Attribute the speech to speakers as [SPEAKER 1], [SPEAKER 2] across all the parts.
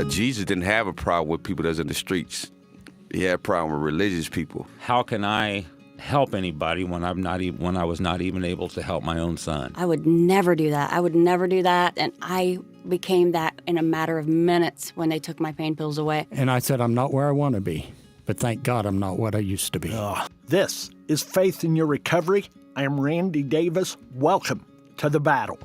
[SPEAKER 1] Jesus didn't have a problem with people that's in the streets. He had a problem with religious people.
[SPEAKER 2] How can I help anybody when I was not even able to help my own son?
[SPEAKER 3] I would never do that. I would never do that. And I became that in a matter of minutes when they took my pain pills away.
[SPEAKER 4] And I said, I'm not where I want to be, but thank God I'm not what I used to be.
[SPEAKER 5] This is Faith in Your Recovery. I am Randy Davis. Welcome to the battle.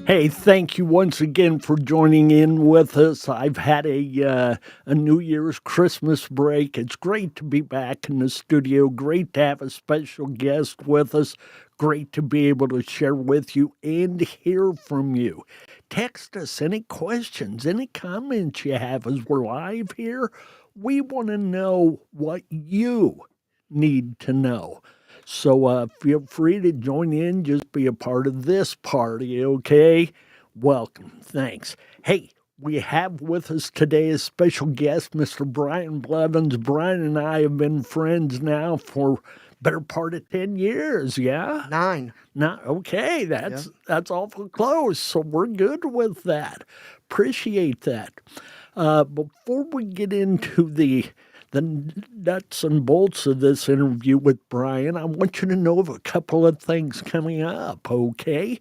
[SPEAKER 5] Hey, thank you once again for joining in with us. I've had a New Year's Christmas break. It's great to be back in the studio. Great to have a special guest with us. Great to be able to share with you and hear from you. Text us any questions, any comments you have as we're live here. We want to know what you need to know. So feel free to join in, just be a part of this party, okay? Welcome. Thanks. Hey, we have with us today a special guest, Mr. Brian Blevins. Brian and I have been friends now for better part of 10 years, yeah?
[SPEAKER 6] 9.
[SPEAKER 5] Okay, that's awful close, so we're good with that. Appreciate that. Before we get into the nuts and bolts of this interview with Brian, I want you to know of a couple of things coming up, okay?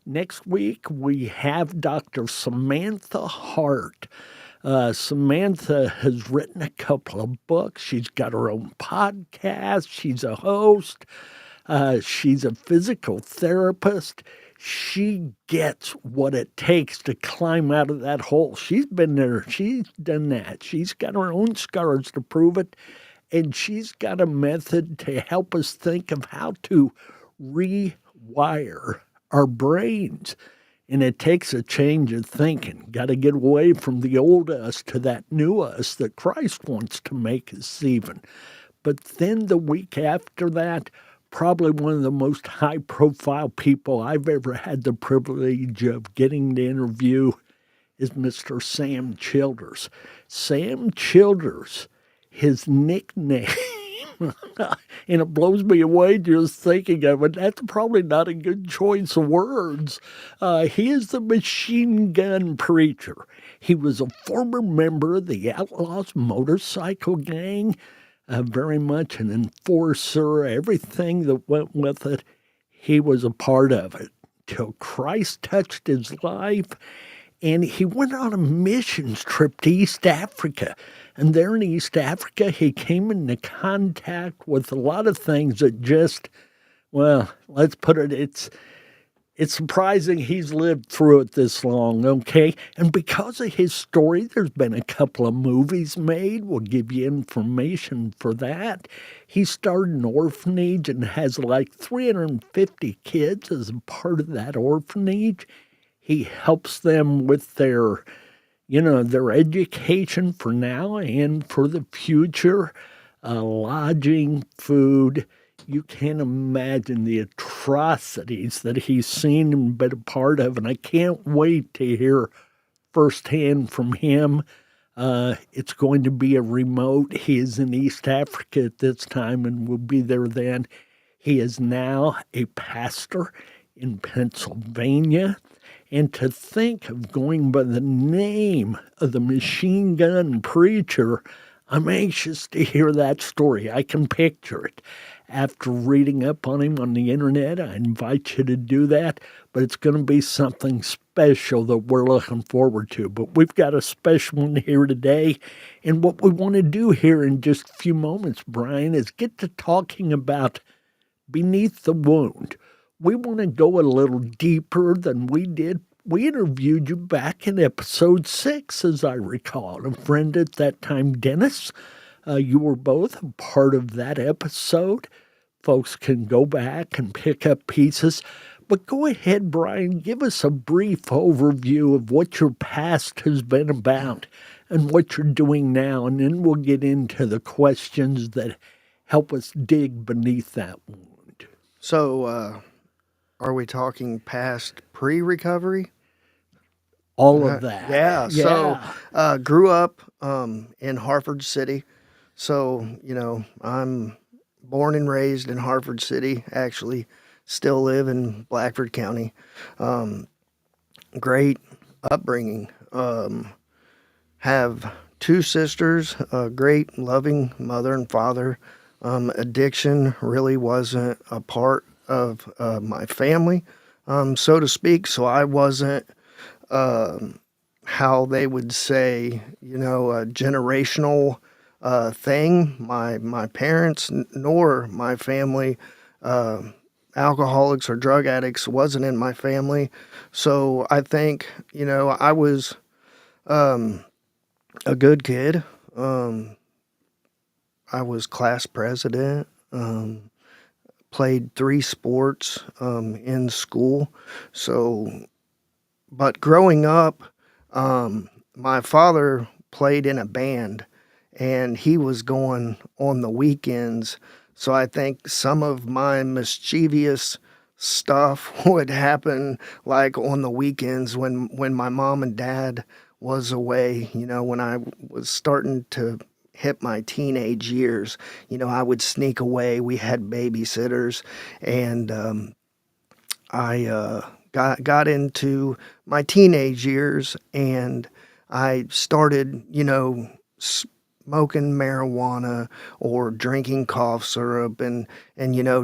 [SPEAKER 5] Next week, we have Dr. Samantha Hart. Samantha has written a couple of books. She's got her own podcast. She's a host. She's a physical therapist. She gets what it takes to climb out of that hole. She's been there. She's done that. She's got her own scars to prove it. And she's got a method to help us think of how to rewire our brains. And it takes a change of thinking. Got to get away from the old us to that new us that Christ wants to make us even. But then the week after that, probably one of the most high-profile people I've ever had the privilege of getting to interview is Mr. Sam Childers. Sam Childers, his nickname, and it blows me away just thinking of it, that's probably not a good choice of words. He is the machine gun preacher. He was a former member of the Outlaws motorcycle gang, very much an enforcer, everything that went with it. He was a part of it till Christ touched his life, and he went on a missions trip to East Africa. And there in East Africa, he came into contact with a lot of things that just, well, let's put it, it's surprising he's lived through it this long, okay? And because of his story, there's been a couple of movies made. We'll give you information for that. He started an orphanage and has like 350 kids as a part of that orphanage. He helps them with their education for now and for the future, lodging, food. You can't imagine the atrocities that he's seen and been a part of, and I can't wait to hear firsthand from him. It's going to be a remote. He is in East Africa at this time and will be there then. He is now a pastor in Pennsylvania. And to think of going by the name of the machine gun preacher, I'm anxious to hear that story. I can picture it. After reading up on him on the internet, I invite you to do that. But it's going to be something special that we're looking forward to. But we've got a special one here today. And what we want to do here in just a few moments, Brian, is get to talking about beneath the wound. We want to go a little deeper than we did. We interviewed you back in episode 6, as I recall. A friend at that time, Dennis, you were both a part of that episode. Folks can go back and pick up pieces. But go ahead, Brian, give us a brief overview of what your past has been about and what you're doing now, and then we'll get into the questions that help us dig beneath that wound.
[SPEAKER 6] So, are we talking past pre-recovery?
[SPEAKER 5] All of that.
[SPEAKER 6] Yeah. So, grew up in Hartford City. So, I'm born and raised in Hartford City, actually still live in Blackford County. great upbringing. Have two sisters, a great loving mother and father. Addiction really wasn't a part of my family, so to speak. So I wasn't how they would say, a generational thing. My parents nor my family, alcoholics or drug addicts, wasn't in my family. So I think I was a good kid. I was class president. Played three sports in school. So, but growing up, my father played in a band, and he was going on the weekends. So I think some of my mischievous stuff would happen like on the weekends when my mom and dad was away, when I was starting to hit my teenage years. I would sneak away. We had babysitters, and I got into my teenage years, and I started, smoking marijuana or drinking cough syrup and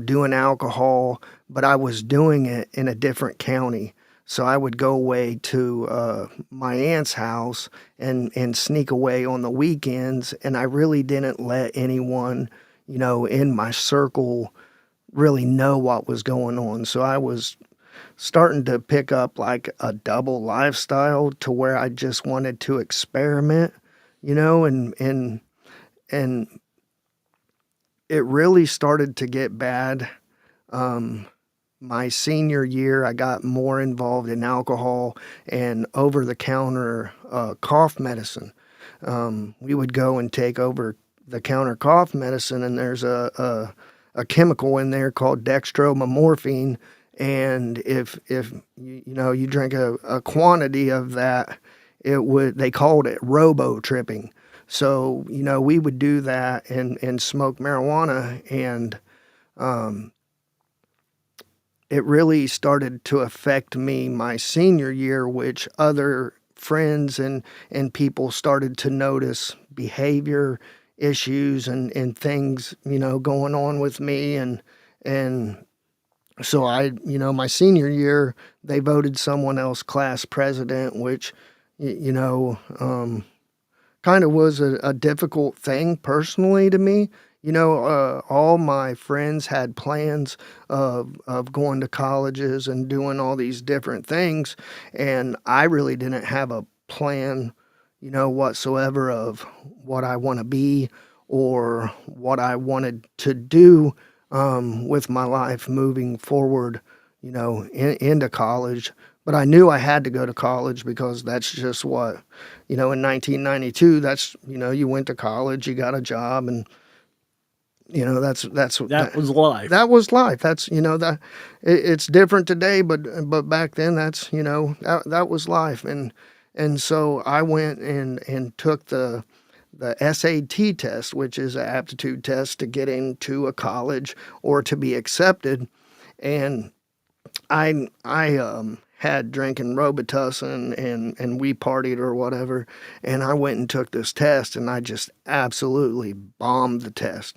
[SPEAKER 6] doing alcohol, but I was doing it in a different county. So I would go away to my aunt's house and sneak away on the weekends, and I really didn't let anyone, in my circle really know what was going on. So I was starting to pick up like a double lifestyle to where I just wanted to experiment, and it really started to get bad. My senior year, I got more involved in alcohol and over-the-counter cough medicine. We would go and take over-the-counter cough medicine, and there's a chemical in there called dextromorphine, and if you drink a quantity of that, they called it robo-tripping. So we would do that and smoke marijuana, and it really started to affect me my senior year, which other friends and people started to notice behavior issues and things, going on with me. And so my senior year, they voted someone else class president, which, kind of was a difficult thing personally to me. All my friends had plans of going to colleges and doing all these different things, and I really didn't have a plan, whatsoever of what I want to be or what I wanted to do with my life moving forward, into college. But I knew I had to go to college because that's just what, in 1992, that's, you went to college, you got a job, and, that
[SPEAKER 5] was life.
[SPEAKER 6] That was life. That's, it's different today, but back then that's, that was life. And so I went and took the SAT test, which is an aptitude test to get into a college or to be accepted. And I had drinking Robitussin and we partied or whatever, and I went and took this test, and I just absolutely bombed the test.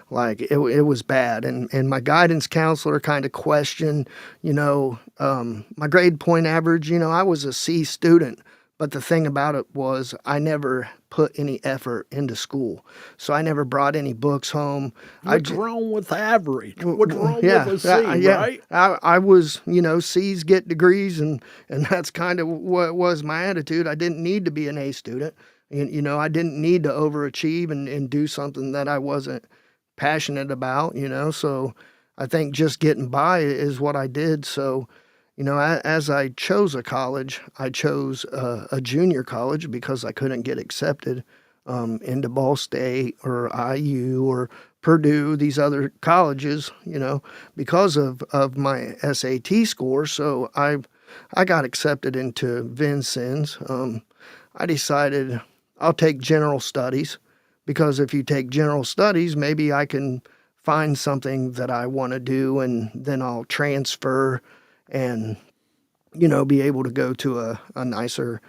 [SPEAKER 6] Like it was bad, and my guidance counselor kind of questioned, my grade point average. I was a C student, but the thing about it was I never put any effort into school, so I never brought any books home.
[SPEAKER 5] What's wrong with average? What's wrong with a C, right?
[SPEAKER 6] I was, C's get degrees, and that's kind of what was my attitude. I didn't need to be an A student. I didn't need to overachieve and do something that I wasn't passionate about, so I think just getting by is what I did. So, as I chose a college, I chose a junior college because I couldn't get accepted into Ball State or IU or Purdue, these other colleges, because of my SAT score. So I got accepted into Vincennes. I decided I'll take general studies, because if you take general studies, maybe I can find something that I want to do, and then I'll transfer and be able to go to a nicer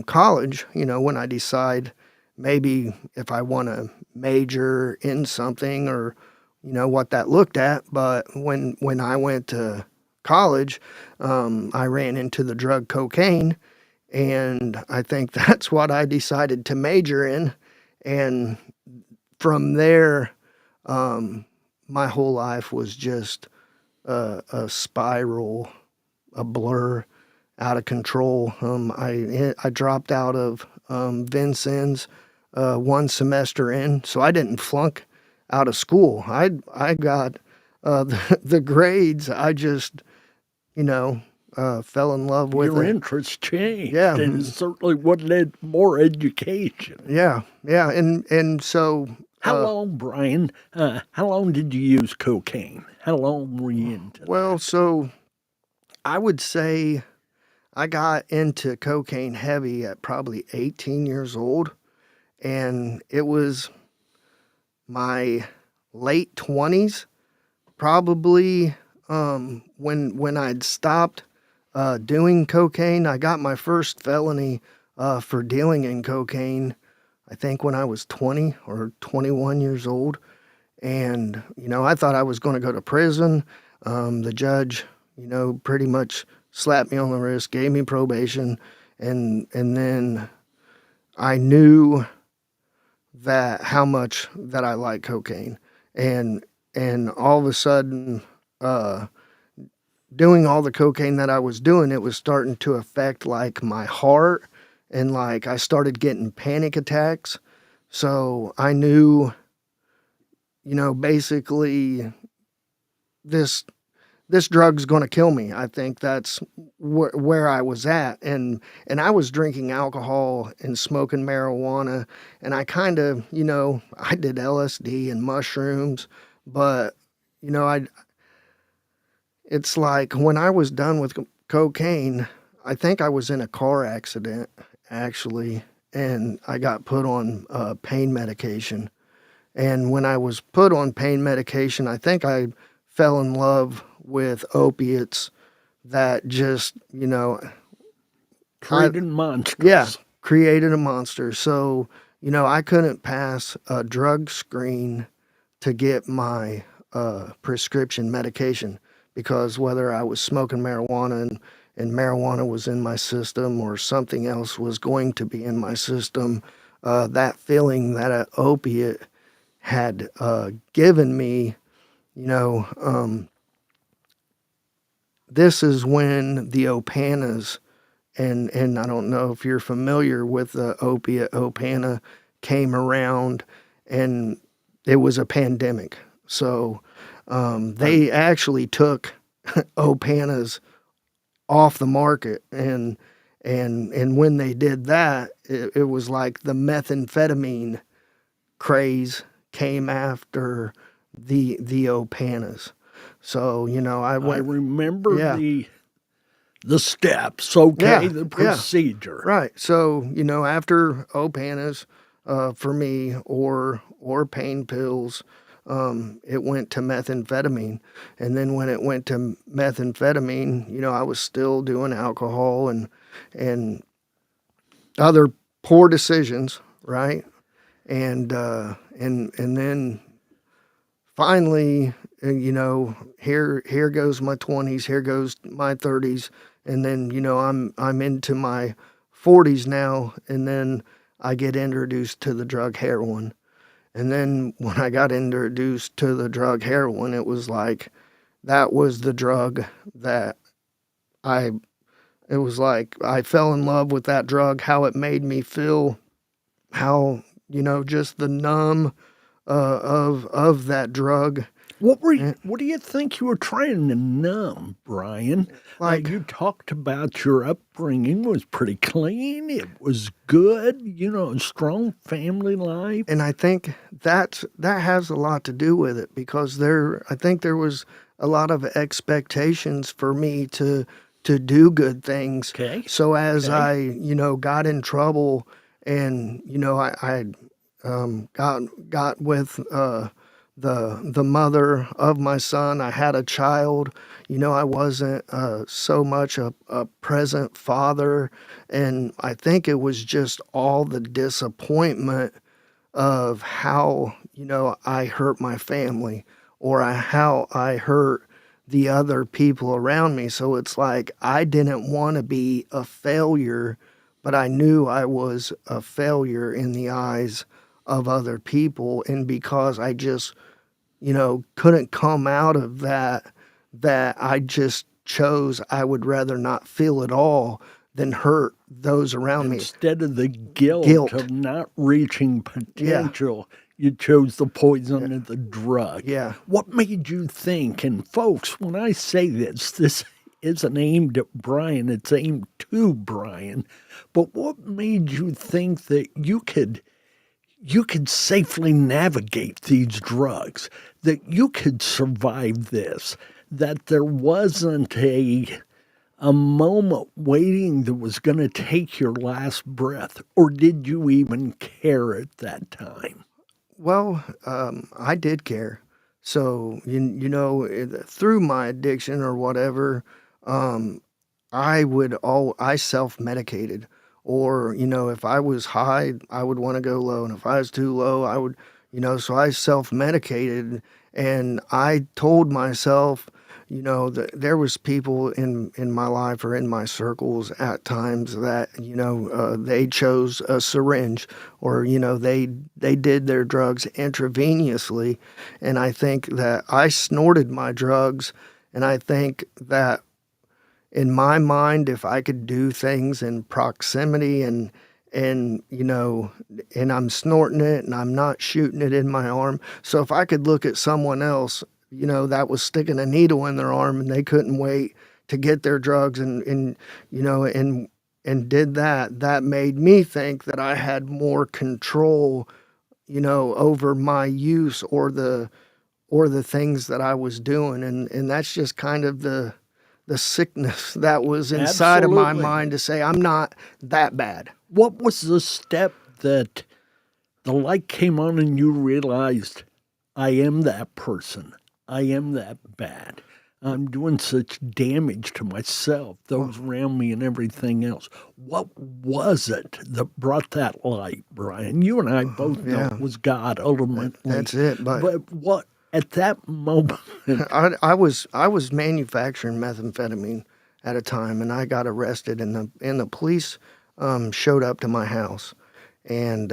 [SPEAKER 6] college, when I decide maybe if I want to major in something or, what that looked at. But when I went to college, I ran into the drug cocaine, and I think that's what I decided to major in. And from there, my whole life was just a spiral, a blur, out of control. I dropped out of Vincennes one semester in, so I didn't flunk out of school. I got the grades. I just, fell in love with
[SPEAKER 5] Your
[SPEAKER 6] it.
[SPEAKER 5] interests changed,
[SPEAKER 6] Yeah.
[SPEAKER 5] and it certainly would led more education.
[SPEAKER 6] Yeah, and so
[SPEAKER 5] How long, Brian? How long did you use cocaine? How long were you into
[SPEAKER 6] well, so I would say I got into cocaine heavy at probably 18 years old, and it was my late 20s, probably when I'd stopped doing cocaine. I got my first felony for dealing in cocaine, I think when I was 20 or 21 years old. And, I thought I was going to go to prison. The judge, pretty much slapped me on the wrist, gave me probation. And then I knew that how much that I like cocaine. And all of a sudden, doing all the cocaine that I was doing, it was starting to affect like my heart, and like I started getting panic attacks. So I knew, basically this drug's going to kill me. I think that's where I was at. And I was drinking alcohol and smoking marijuana, and I kind of, I did LSD and mushrooms, but, it's like when I was done with cocaine, I think I was in a car accident, actually, and I got put on pain medication. And when I was put on pain medication, I think I fell in love with opiates that just,
[SPEAKER 5] created monsters?
[SPEAKER 6] Yeah, created a monster. So, I couldn't pass a drug screen to get my prescription medication, because whether I was smoking marijuana and marijuana was in my system or something else was going to be in my system, that feeling that an opiate had given me, this is when the Opanas, and I don't know if you're familiar with the opiate Opana, came around, and it was a pandemic. So they actually took Opanas off the market, and when they did that, it was like the methamphetamine craze came after the Opanas. So, I
[SPEAKER 5] remember
[SPEAKER 6] Yeah.
[SPEAKER 5] the steps, okay,
[SPEAKER 6] Yeah,
[SPEAKER 5] the
[SPEAKER 6] yeah.
[SPEAKER 5] procedure.
[SPEAKER 6] Right. So, after Opanas, for me, or pain pills, it went to methamphetamine. And then when it went to methamphetamine, I was still doing alcohol and other poor decisions, right? And then finally, here goes my 20s, here goes my 30s, and then, I'm into my 40s now, and then I get introduced to the drug heroin. And then when I got introduced to the drug heroin, it was like, that was the drug that it was like I fell in love with that drug, how it made me feel, how, just the numb of that drug.
[SPEAKER 5] What do you think you were trying to numb, Brian?
[SPEAKER 6] Like-
[SPEAKER 5] you talked about your upbringing was pretty clean. It was good, strong family life.
[SPEAKER 6] And I think that has a lot to do with it, because I think there was a lot of expectations for me to do good things.
[SPEAKER 5] Okay.
[SPEAKER 6] So as I, got in trouble, and, I got with the mother of my son. I had a child. I wasn't so much a present father, and I think it was just all the disappointment of how I hurt my family, or how I hurt the other people around me. So it's like I didn't want to be a failure, but I knew I was a failure in the eyes of other people. And because I just, couldn't come out of that I just chose I would rather not feel at all than hurt those around me.
[SPEAKER 5] Instead of the guilt of not reaching potential, you chose the poison and the drug.
[SPEAKER 6] Yeah.
[SPEAKER 5] What made you think, and folks, when I say this isn't aimed at Brian, it's aimed to Brian, but what made you think that you could safely navigate these drugs, that you could survive this, that there wasn't a moment waiting that was going to take your last breath? Or did you even care at that time?
[SPEAKER 6] Well, I did care. So, through my addiction or whatever, I self-medicated. Or, if I was high, I would want to go low. And if I was too low, I would, so I self-medicated. And I told myself, that there was people in my life or in my circles at times that, they chose a syringe, or, they did their drugs intravenously. And I think that I snorted my drugs. And I think that in my mind, if I could do things in proximity and and I'm snorting it and I'm not shooting it in my arm. So if I could look at someone else, that was sticking a needle in their arm and they couldn't wait to get their drugs and did that made me think that I had more control, over my use or the things that I was doing. And that's just kind of the sickness that was inside of my mind to say, I'm not that bad.
[SPEAKER 5] What was the step that the light came on and you realized, I am that person. I am that bad. I'm doing such damage to myself, those around me, and everything else. What was it that brought that light, Brian? You and I both know it was God, ultimately.
[SPEAKER 6] That's it.
[SPEAKER 5] But what at that moment?
[SPEAKER 6] I was manufacturing methamphetamine at a time, and I got arrested, and the police showed up to my house, and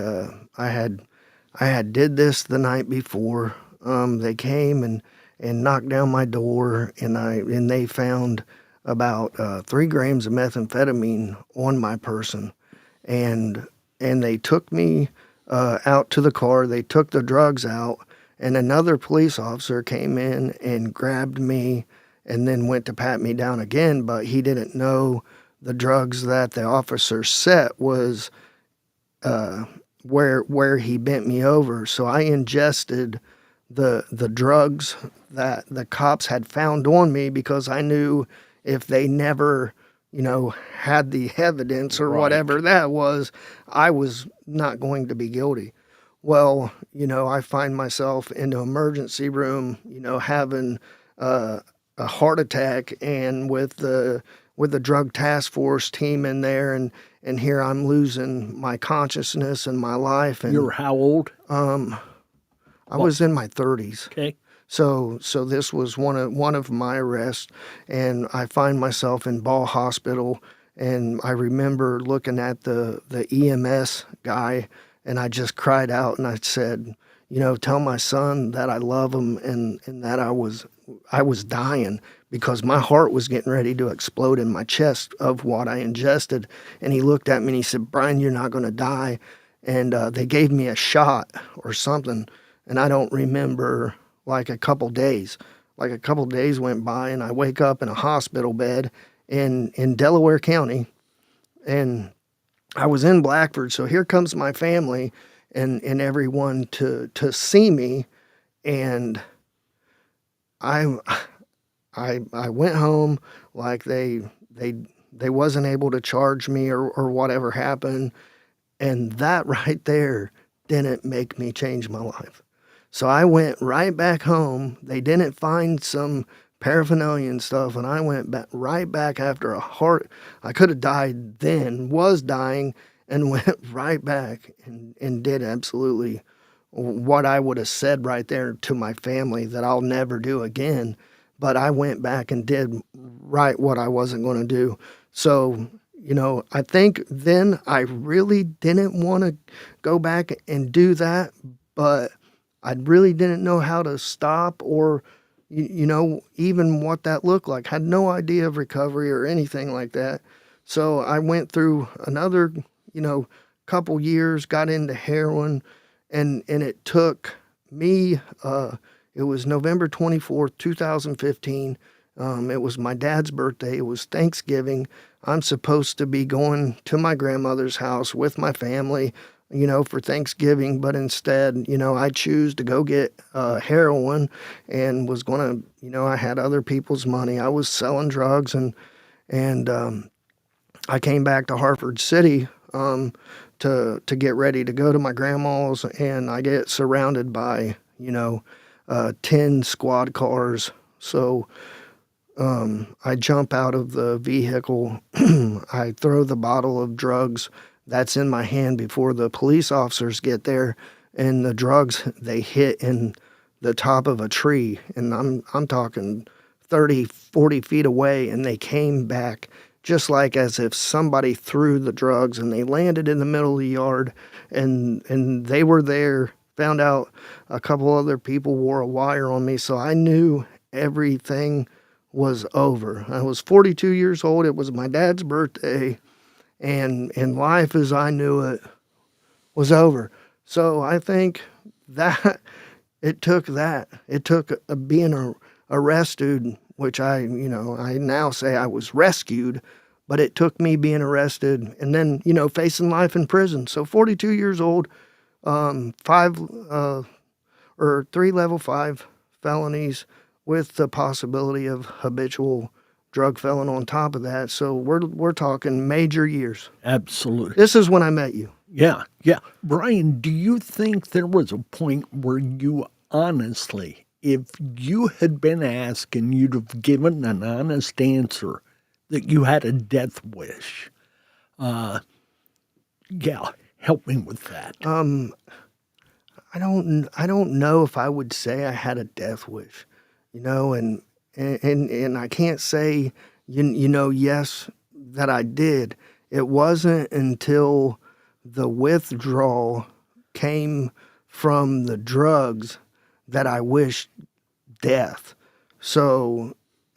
[SPEAKER 6] I had did this the night before. They came and knocked down my door, and they found about 3 grams of methamphetamine on my person, and they took me out to the car. They took the drugs out, and another police officer came in and grabbed me, and then went to pat me down again. But he didn't know the drugs that the officer set was where he bent me over. So I ingested the drugs that the cops had found on me, because I knew if they never, had the evidence or whatever that was, I was not going to be guilty. Well, I find myself in the emergency room, having a heart attack, and with the drug task force team in there, and here I'm losing my consciousness and my life. And
[SPEAKER 5] you're how old?
[SPEAKER 6] I was in my 30s.
[SPEAKER 5] Okay.
[SPEAKER 6] So this was one of my arrests, and I find myself in Ball Hospital, and I remember looking at the EMS guy, and I just cried out and I said, tell my son that I love him, and that I was dying, because my heart was getting ready to explode in my chest of what I ingested. And he looked at me and he said, Brian, you're not going to die. And they gave me a shot or something, and I don't remember. Like a couple days went by, and I wake up in a hospital bed in Delaware County, and I was in Blackford. So here comes my family and everyone to see me, and I went home like they wasn't able to charge me or whatever happened, and that right there didn't make me change my life. So I went right back home. They didn't find some paraphernalia and stuff, and I went back right back after a heart. I could have died then, was dying, and went right back and did absolutely what I would have said right there to my family that I'll never do again. But I went back and did right what I wasn't going to do. So, I think then I really didn't want to go back and do that, but I really didn't know how to stop or, even what that looked like. Had no idea of recovery or anything like that. So I went through another, couple years, got into heroin, and it took me, it was November 24th, 2015. It was my dad's birthday. It was Thanksgiving. I'm supposed to be going to my grandmother's house with my family, for Thanksgiving, but instead, I choose to go get heroin and was going to, I had other people's money. I was selling drugs and I came back to Hartford City to get ready to go to my grandma's, and I get surrounded by 10 squad cars. So I jump out of the vehicle. I throw the bottle of drugs that's in my hand before the police officers get there, and the drugs, they hit in the top of a tree, and I'm talking 30, 40 feet away, and they came back just like as if somebody threw the drugs, and they landed in the middle of the yard, and they were there. Found out a couple other people wore a wire on me, so I knew everything was over. I was 42 years old. It was my dad's birthday, and life as I knew it was over. So I think that it took being arrested, which I now say I was rescued, but it took me being arrested and then, facing life in prison. So 42 years old, 3 level 5 felonies with the possibility of habitual drug felon on top of that. So we're talking major years.
[SPEAKER 5] Absolutely.
[SPEAKER 6] This is when I met you.
[SPEAKER 5] Yeah. Brian, do you think there was a point where you honestly, if you had been asked and you'd have given an honest answer that you had a death wish? Help me with that.
[SPEAKER 6] I don't know if I would say I had a death wish, and I can't say, yes, that I did. It wasn't until the withdrawal came from the drugs that I wished death. So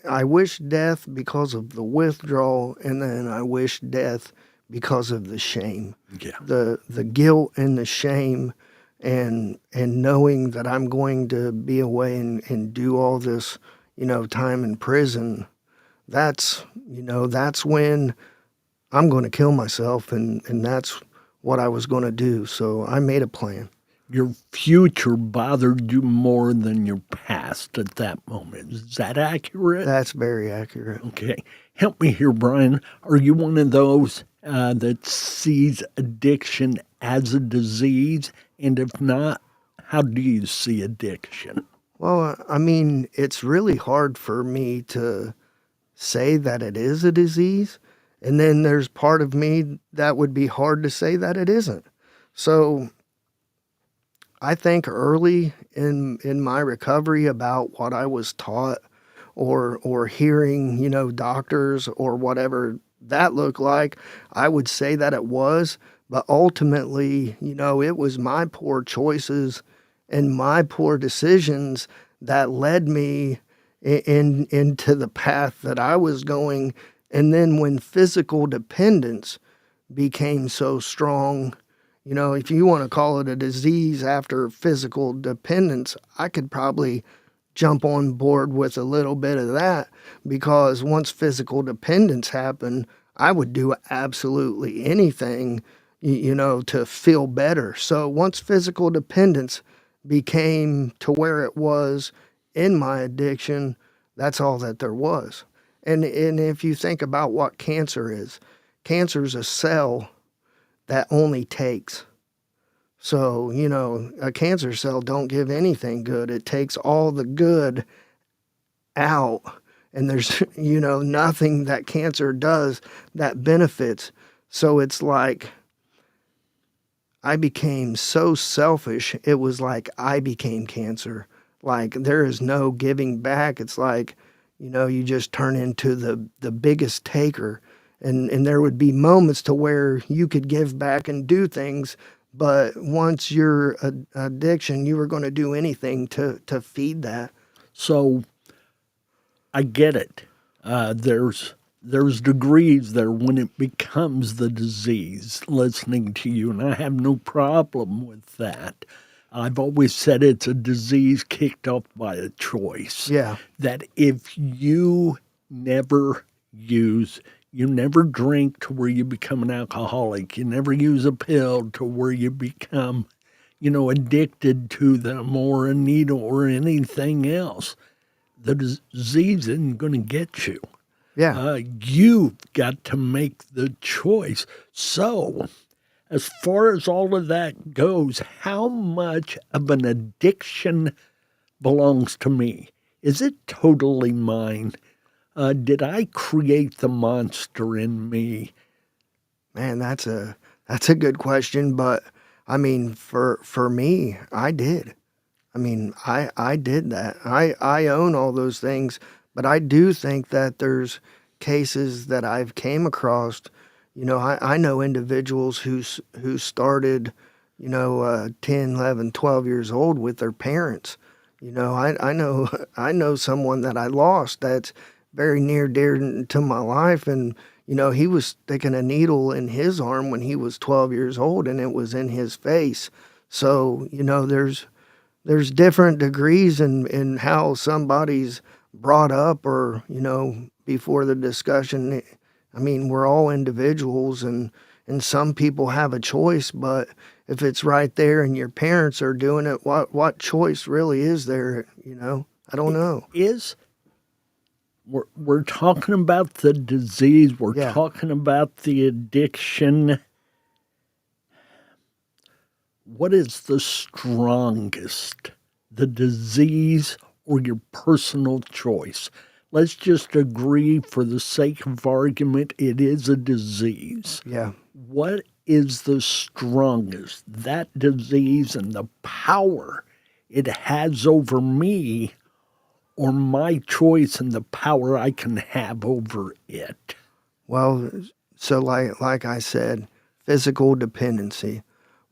[SPEAKER 6] I wished death because of the withdrawal, and then I wished death because of the shame.
[SPEAKER 5] Yeah.
[SPEAKER 6] The guilt and the shame and knowing that I'm going to be away and do all this, time in prison. That's when I'm going to kill myself, and that's what I was going to do. So I made a plan.
[SPEAKER 5] Your future bothered you more than your past at that moment. Is that accurate?
[SPEAKER 6] That's very accurate.
[SPEAKER 5] Okay. Help me here, Brian. Are you one of those that sees addiction as a disease? And if not, how do you see addiction?
[SPEAKER 6] Well, I mean, it's really hard for me to say that it is a disease. And then there's part of me that would be hard to say that it isn't. So I think early in my recovery about what I was taught or hearing, doctors or whatever that looked like, I would say that it was. But ultimately, it was my poor choices and my poor decisions that led me into the path that I was going. And then when physical dependence became so strong, if you want to call it a disease after physical dependence, I could probably jump on board with a little bit of that, because once physical dependence happened, I would do absolutely anything, to feel better. So once physical dependence became to where it was in my addiction, that's all that there was. And if you think about what cancer is a cell that only takes. So, a cancer cell don't give anything good. It takes all the good out, and there's, nothing that cancer does that benefits. So it's like I became so selfish. It was like I became cancer. Like there is no giving back. It's like, you just turn into the biggest taker. And there would be moments to where you could give back and do things, but once your addiction, you were going to do anything to feed that.
[SPEAKER 5] So I get it. There's degrees there when it becomes the disease, listening to you, and I have no problem with that. I've always said it's a disease kicked off by a choice.
[SPEAKER 6] Yeah.
[SPEAKER 5] That if you never you never drink to where you become an alcoholic, you never use a pill to where you become, addicted to them or a needle or anything else, the disease isn't going to get you.
[SPEAKER 6] Yeah.
[SPEAKER 5] You've got to make the choice. So, as far as all of that goes, how much of an addiction belongs to me? Is it totally mine? Did I create the monster in me?
[SPEAKER 6] Man, that's a good question, but I mean, for me, I did. I mean, I did that. I own all those things, but I do think that there's cases that I've came across. I know individuals who started, 10, 11, 12 years old with their parents. I know someone that I lost that's very near dear to my life, and he was sticking a needle in his arm when he was 12 years old, and it was in his face. So there's different degrees in how somebody's brought up, or before the discussion. I mean, we're all individuals, and some people have a choice, but if it's right there and your parents are doing it, what choice really is there? I don't know.
[SPEAKER 5] We're talking about the disease. We're
[SPEAKER 6] Yeah.
[SPEAKER 5] talking about the addiction. What is the strongest, the disease or your personal choice? Let's just agree, for the sake of argument, it is a disease.
[SPEAKER 6] Yeah.
[SPEAKER 5] What is the strongest, that disease and the power it has over me, or my choice and the power I can have over it?
[SPEAKER 6] Well, so like I said, physical dependency.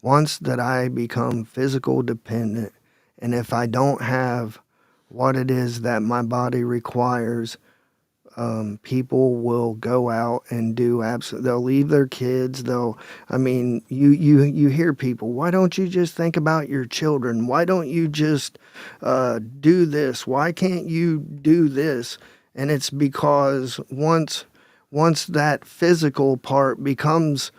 [SPEAKER 6] Once that I become physical dependent, and if I don't have what it is that my body requires, people will go out and do they'll leave their kids. You hear people, why don't you just think about your children? Why don't you just do this? Why can't you do this? And it's because once that physical part becomes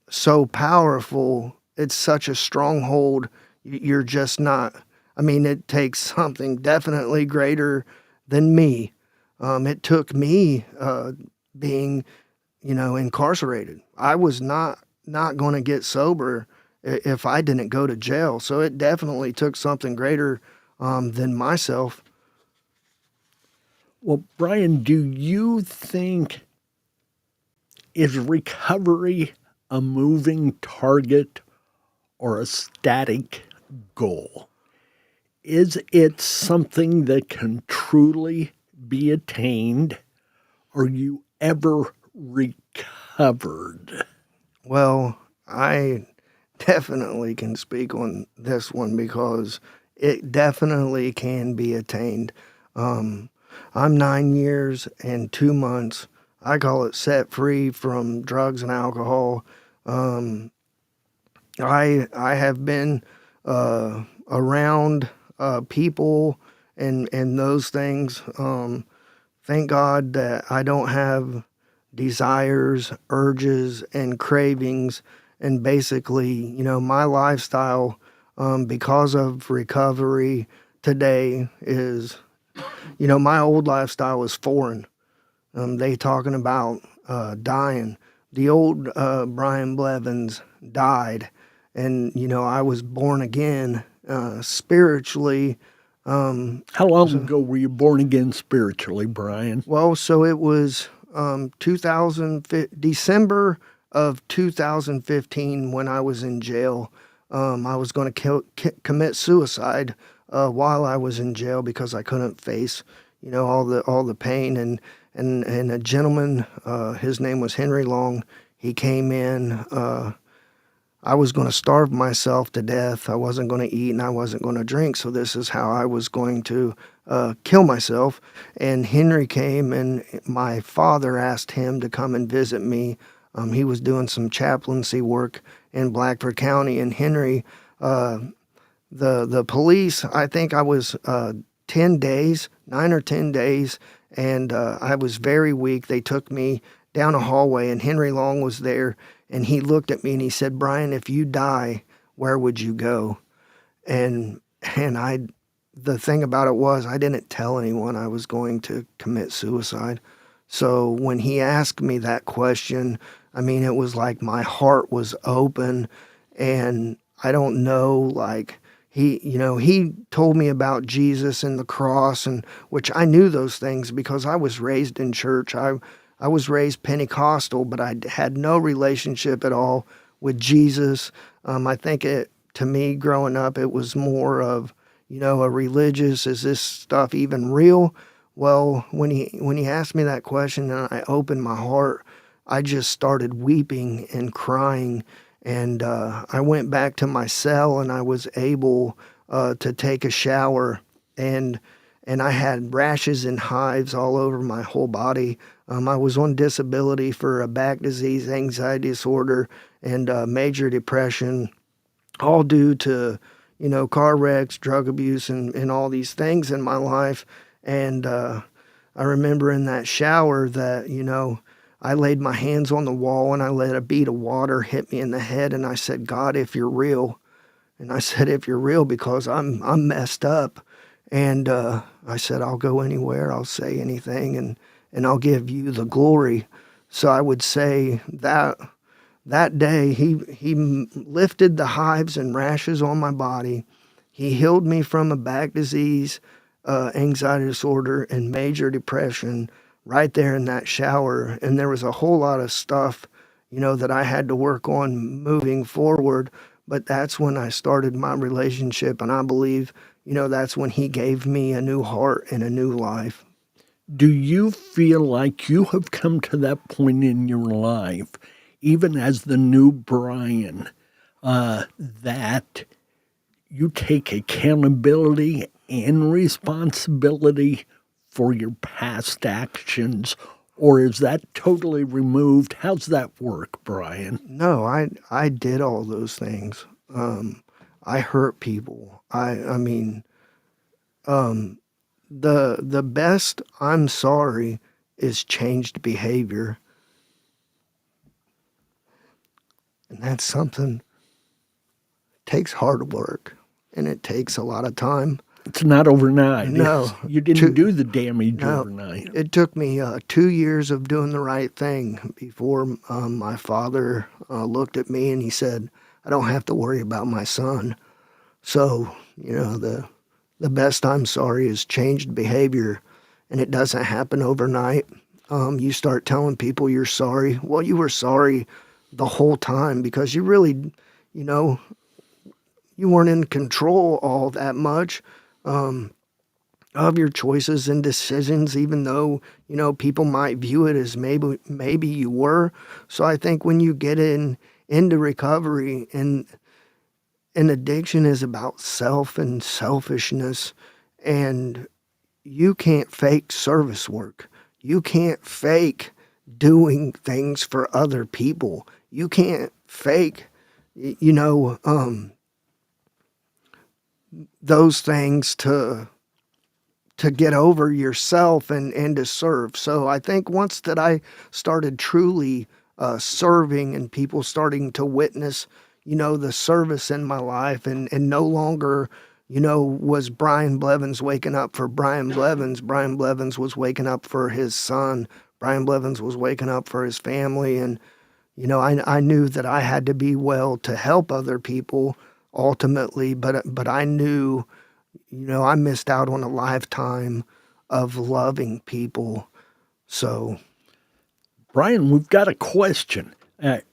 [SPEAKER 6] so powerful, it's such a stronghold, you're just not. I mean, it takes something definitely greater than me. It took me being, incarcerated. I was not going to get sober if I didn't go to jail. So it definitely took something greater than myself.
[SPEAKER 5] Well, Brian, do you think, is recovery a moving target or a static goal? Is it something that can truly be attained? Are you ever recovered?
[SPEAKER 6] Well, I definitely can speak on this one because it definitely can be attained. I'm 9 years and 2 months. I call it set free from drugs and alcohol. I have been around people and those things. Thank God that I don't have desires, urges, and cravings. And basically, my lifestyle, because of recovery today, is, my old lifestyle is foreign. They talking about dying. The old Brian Blevins died, and I was born again spiritually.
[SPEAKER 5] How long ago were you born again spiritually, Brian?
[SPEAKER 6] Well, so it was December of 2015 when I was in jail. I was going to commit suicide while I was in jail because I couldn't face, all the pain. And a gentleman, his name was Henry Long. He came in. I was going to starve myself to death. I wasn't going to eat and I wasn't going to drink. So this is how I was going to kill myself. And Henry came, and my father asked him to come and visit me. He was doing some chaplaincy work in Blackford County. And Henry, the police, I think I was 9 or 10 days, and I was very weak. They took me down a hallway, and Henry Long was there. And he looked at me and he said, "Brian, if you die, where would you go?" And the thing about it was I didn't tell anyone I was going to commit suicide. So when he asked me that question, I mean, it was like my heart was open, and I don't know, like he told me about Jesus and the cross, and which I knew those things because I was raised in church. I was raised Pentecostal, but I had no relationship at all with Jesus. I think to me, growing up, it was more of, a religious, is this stuff even real? Well, when he asked me that question and I opened my heart, I just started weeping and crying. And I went back to my cell, and I was able to take a shower, and I had rashes and hives all over my whole body. I was on disability for a back disease, anxiety disorder, and major depression, all due to, car wrecks, drug abuse, and all these things in my life. And I remember in that shower that, I laid my hands on the wall and I let a bead of water hit me in the head, and I said, "God, if you're real." And I said, "If you're real, because I'm messed up." And I said, "I'll go anywhere, I'll say anything, and I'll give you the glory." So I would say that day he lifted the hives and rashes on my body. He healed me from a back disease, anxiety disorder, and major depression right there in that shower. And there was a whole lot of stuff, that I had to work on moving forward. But that's when I started my relationship, and I believe, that's when he gave me a new heart and a new life.
[SPEAKER 5] Do you feel like you have come to that point in your life, even as the new Brian, that you take accountability and responsibility for your past actions, or is that totally removed? How's that work, Brian?
[SPEAKER 6] No, I did all those things. I hurt people. The best "I'm sorry" is changed behavior. And that's something takes hard work, and it takes a lot of time.
[SPEAKER 5] It's not overnight.
[SPEAKER 6] No.
[SPEAKER 5] You didn't do the damage
[SPEAKER 6] No,
[SPEAKER 5] overnight.
[SPEAKER 6] it took me 2 years of doing the right thing before my father looked at me and he said, "I don't have to worry about my son." So, the best "I'm sorry" is changed behavior, and it doesn't happen overnight. You start telling people you're sorry. Well, you were sorry the whole time because you really, you weren't in control all that much of your choices and decisions, even though, people might view it as maybe you were. So I think when you get into recovery, and addiction is about self and selfishness, and you can't fake service work. You can't fake doing things for other people. You can't fake, those things to get over yourself and to serve. So I think once that I started truly serving, and people starting to witness, the service in my life, and no longer, was Brian Blevins waking up for Brian Blevins. Brian Blevins was waking up for his son. Brian Blevins was waking up for his family. And, I knew that I had to be well to help other people ultimately, but I knew, I missed out on a lifetime of loving people. So,
[SPEAKER 5] Brian, we've got a question.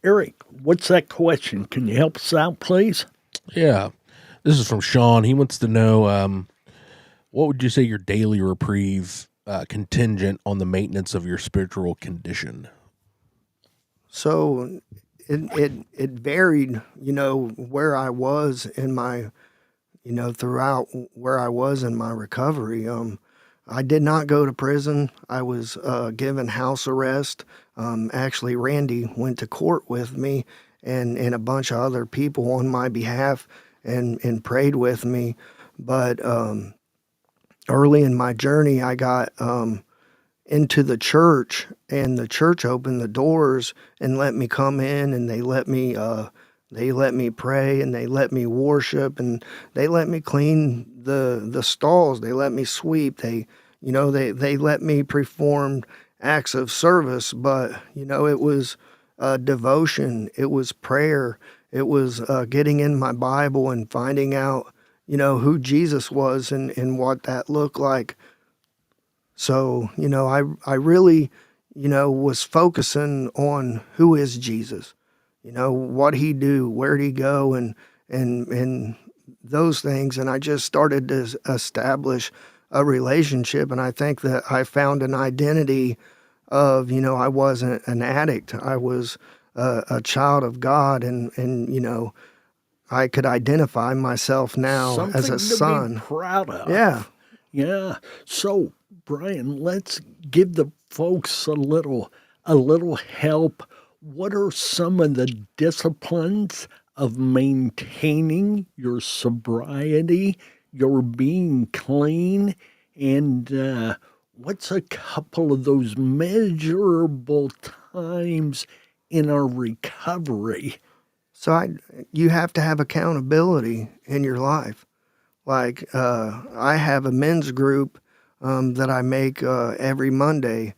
[SPEAKER 5] Eric, what's that question? Can you help us out, please?
[SPEAKER 7] Yeah. This is from Sean. He wants to know what would you say your daily reprieve contingent on the maintenance of your spiritual condition?
[SPEAKER 6] so it varied, where I was in my, throughout where I was in my recovery. I did not go to prison. I was given house arrest. Actually, Randy went to court with me and a bunch of other people on my behalf and prayed with me. But early in my journey, I got into the church, and the church opened the doors and let me come in, and they let me pray, and they let me worship, and they let me clean the stalls. They let me sweep. They let me perform acts of service. But it was devotion. It was prayer. It was getting in my Bible and finding out who Jesus was and what that looked like. So, I really, was focusing on who is Jesus, what he do, where'd he go, and those things. And I just started to establish a relationship. And I think that I found an identity of, I wasn't an addict. I was a child of God. And I could identify myself now
[SPEAKER 5] Something
[SPEAKER 6] as a son.
[SPEAKER 5] to be proud of.
[SPEAKER 6] Yeah.
[SPEAKER 5] Yeah. So, Brian, let's give the folks a little help. What are some of the disciplines of maintaining your sobriety, your being clean, and what's a couple of those measurable times in our recovery?
[SPEAKER 6] So you have to have accountability in your life. Like I have a men's group that I make every Monday.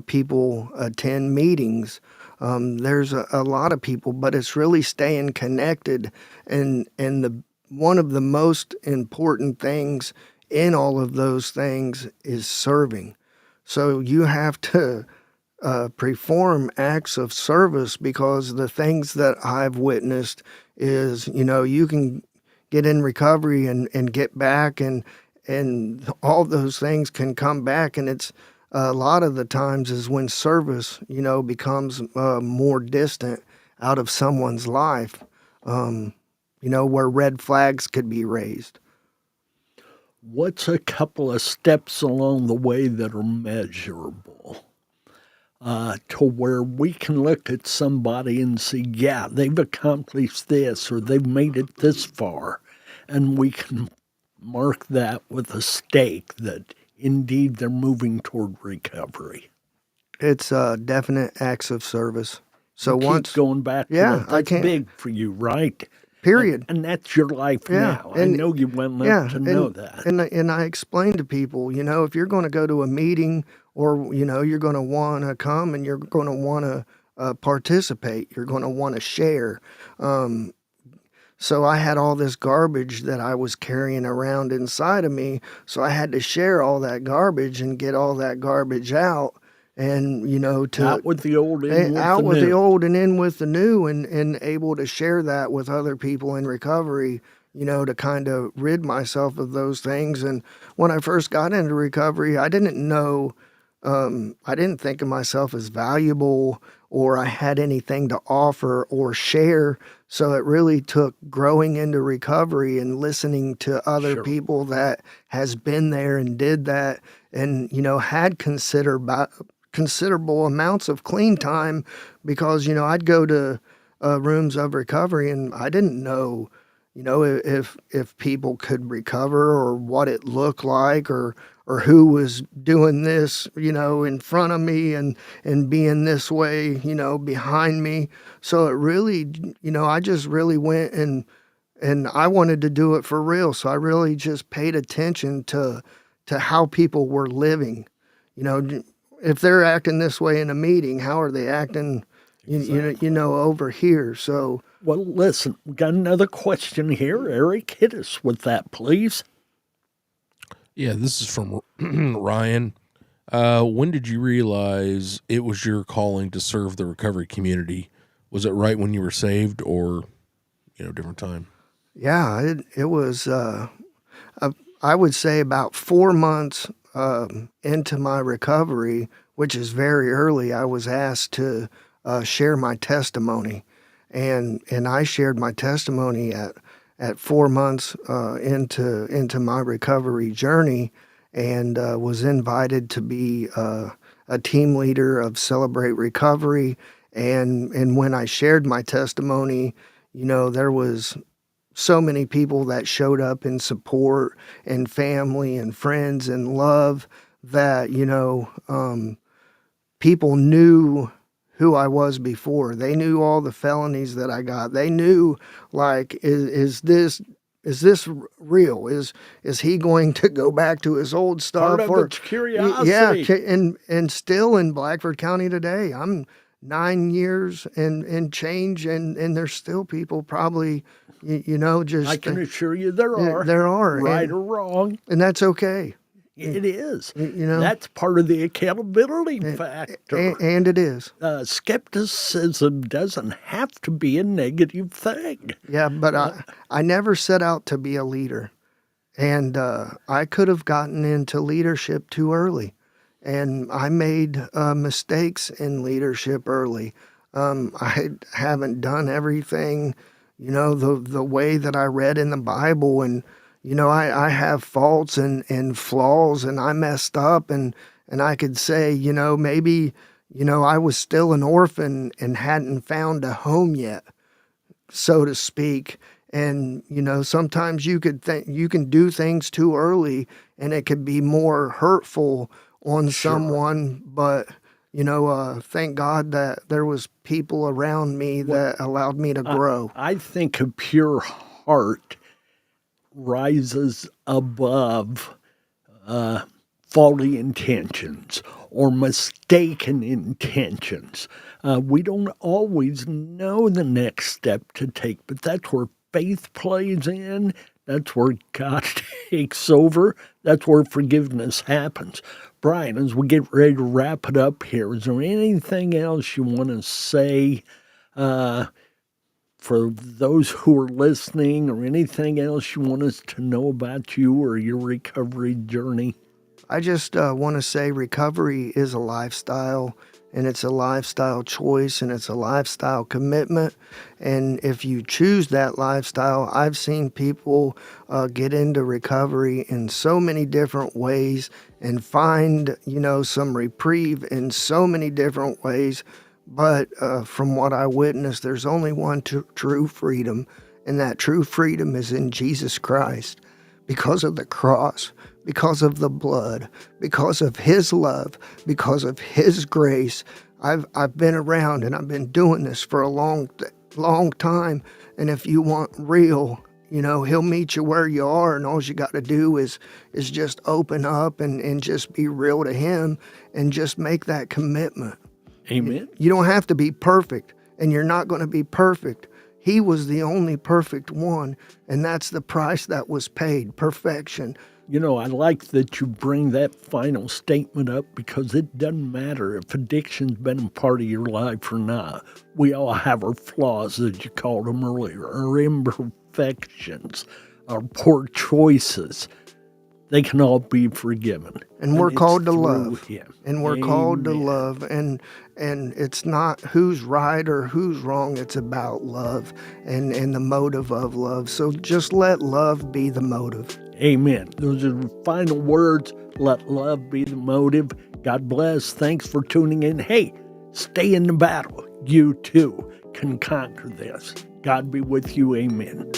[SPEAKER 6] People attend meetings. There's a lot of people, but it's really staying connected. And one of the most important things in all of those things is serving. So you have to perform acts of service, because the things that I've witnessed is, you can get in recovery and get back, and all those things can come back. And it's a lot of the times is when service, becomes more distant out of someone's life, where red flags could be raised.
[SPEAKER 5] What's a couple of steps along the way that are measurable? To where we can look at somebody and see, yeah, they've accomplished this or they've made it this far, and we can mark that with a stake that indeed they're moving toward recovery.
[SPEAKER 6] It's definite acts of service. So
[SPEAKER 5] you
[SPEAKER 6] once
[SPEAKER 5] keep going back to it. That's big for you, right?
[SPEAKER 6] Period.
[SPEAKER 5] And that's your life now.
[SPEAKER 6] And,
[SPEAKER 5] I know you well enough to know that.
[SPEAKER 6] And I explain to people, if you're going to go to a meeting, or, you're going to want to come and you're going to want to participate, you're going to want to share. So I had all this garbage that I was carrying around inside of me. So I had to share all that garbage and get all that garbage out. And,
[SPEAKER 5] out with the old, in with
[SPEAKER 6] the old and in with the new, and able to share that with other people in recovery, to kind of rid myself of those things. And when I first got into recovery, I didn't know, I didn't think of myself as valuable, or I had anything to offer or share. So it really took growing into recovery and listening to other people that has been there and did that, and, had considerable amounts of clean time, because, I'd go to rooms of recovery and I didn't know, if people could recover, or what it looked like, or who was doing this, in front of me and being this way, behind me. So it really, I just really went and I wanted to do it for real. So I really just paid attention to how people were living. If they're acting this way in a meeting, how are they acting, over here. So,
[SPEAKER 5] Well, listen, we got another question here. Eric, hit us with that, please.
[SPEAKER 7] Yeah, this is from Ryan. When did you realize it was your calling to serve the recovery community? Was it right when you were saved, or different time?
[SPEAKER 6] yeah, it was. I would say about 4 months into my recovery, which is very early. I was asked to share my testimony, and I shared my testimony at 4 months into my recovery journey, and was invited to be a team leader of Celebrate Recovery. And when I shared my testimony, there was so many people that showed up in support, and family and friends and love, that people knew who I was before. They knew all the felonies that I got. They knew, like, is this real? Is he going to go back to his old stuff?
[SPEAKER 5] Part of it's curiosity.
[SPEAKER 6] Yeah, and still in Blackford County today, I'm 9 years and change, and there's still people probably, just.
[SPEAKER 5] I can assure you there are.
[SPEAKER 6] There are.
[SPEAKER 5] Right or wrong.
[SPEAKER 6] And that's okay.
[SPEAKER 5] It is.
[SPEAKER 6] That's
[SPEAKER 5] part of the accountability factor.
[SPEAKER 6] And it is.
[SPEAKER 5] Skepticism doesn't have to be a negative thing.
[SPEAKER 6] Yeah, but I never set out to be a leader. And I could have gotten into leadership too early. And I made mistakes in leadership early. I haven't done everything, the way that I read in the Bible. And, I have faults and flaws, and I messed up. And I could say, maybe, I was still an orphan and hadn't found a home yet, so to speak. And, sometimes you can do things too early, and it could be more hurtful on someone. But, thank God that there was people around me that allowed me to grow.
[SPEAKER 5] I think a pure heart rises above faulty intentions or mistaken intentions. We don't always know the next step to take, but that's where faith plays in. That's where God takes over. That's where forgiveness happens. Brian, as we get ready to wrap it up here, is there anything else you want to say for those who are listening, or anything else you want us to know about you or your recovery journey?
[SPEAKER 6] I just want to say recovery is a lifestyle, and it's a lifestyle choice, and it's a lifestyle commitment. And if you choose that lifestyle, I've seen people get into recovery in so many different ways and find, some reprieve in so many different ways. But from what I witnessed, there's only one true freedom, and that true freedom is in Jesus Christ, because of the cross, because of the blood, because of his love, because of his grace. I've been around, and I've been doing this for a long time. And if you want real, he'll meet you where you are, and all you got to do is just open up and just be real to him, and just make that commitment.
[SPEAKER 5] Amen.
[SPEAKER 6] You don't have to be perfect, and you're not going to be perfect. He was the only perfect one, and that's the price that was paid, perfection.
[SPEAKER 5] I like that you bring that final statement up, because it doesn't matter if addiction's been a part of your life or not. We all have our flaws, as you called them earlier, our imperfections, our poor choices. They can all be forgiven.
[SPEAKER 6] And we're called to love.
[SPEAKER 5] Him.
[SPEAKER 6] And we're called to love. And it's not who's right or who's wrong. It's about love and the motive of love. So just let love be the motive.
[SPEAKER 5] Amen. Those are the final words. Let love be the motive. God bless. Thanks for tuning in. Hey, stay in the battle. You too can conquer this. God be with you. Amen.